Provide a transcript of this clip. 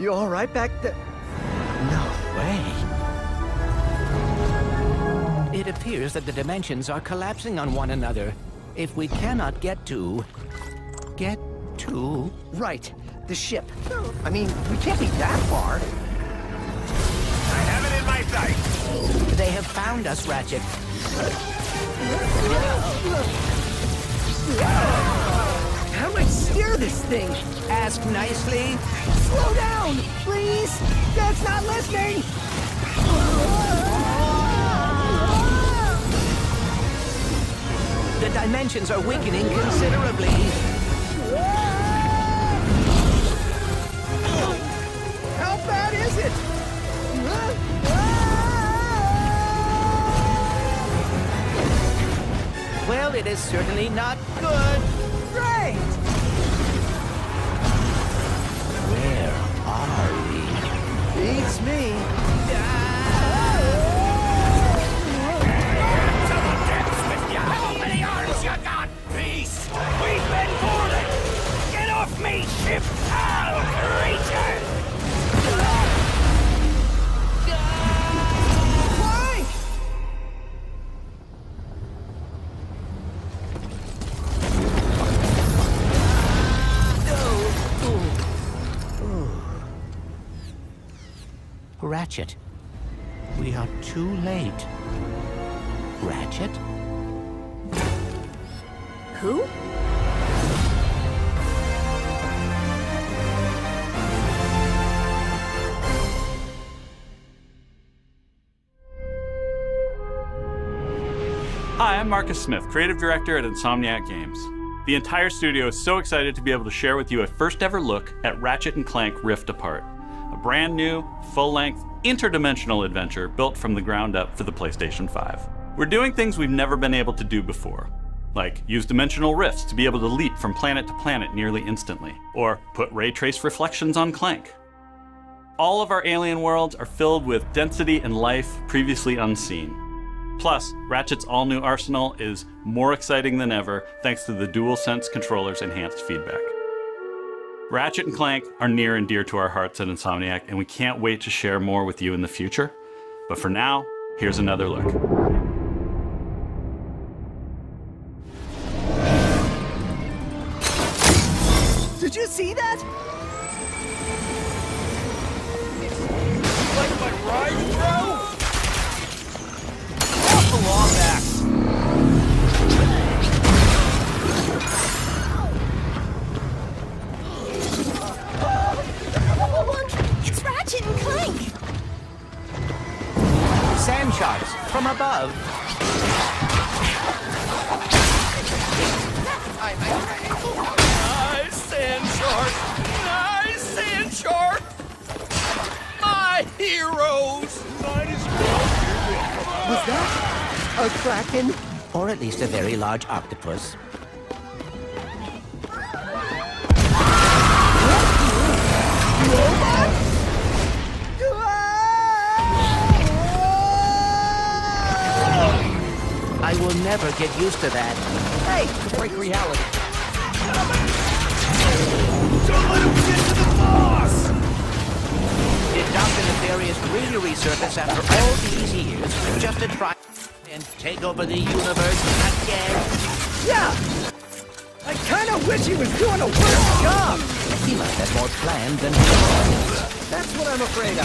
You all right back there? No way. It appears that the dimensions are collapsing on one another. If we cannot get to... Right, the ship. I mean, we can't be that far. I have it in my sights. They have found us, Ratchet. How do I steer this thing? Ask nicely. Slow down, please! Dad's not listening! The dimensions are weakening considerably. How bad is it? Well, it is certainly not good. Great! Where are we? Beats me. To the depths with ya! How many arms you got, beast? We've been boarded! Get off me, ship, foul creature! Clank! Ratchet. We are too late. Ratchet? Who? Hi, I'm Marcus Smith, creative director at Insomniac Games. The entire studio is so excited to be able to share with you a first ever look at Ratchet and Clank Rift Apart, a brand new, full-length, interdimensional adventure built from the ground up for the PlayStation 5. We're doing things we've never been able to do before, like use dimensional rifts to be able to leap from planet to planet nearly instantly, or put ray trace reflections on Clank. All of our alien worlds are filled with density and life previously unseen. Plus, Ratchet's all-new arsenal is more exciting than ever thanks to the DualSense controller's enhanced feedback. Ratchet and Clank are near and dear to our hearts at Insomniac, and we can't wait to share more with you in the future. But for now, here's another look. Did you see that? Like my ride, bro? Off the wombat! It's Ratchet and Clank! Sand sharks from above. Nice sand shark! Nice sand shark! My heroes! Might as well. Was that a kraken? Or at least a very large octopus. I will never get used to that. Hey, to break reality. Don't let him get to the boss! Did Dr. Nefarious really resurface after all these years just to try and take over the universe again? Yeah! I kinda wish he was doing a worse job! He must have more planned than he was. That's what I'm afraid of.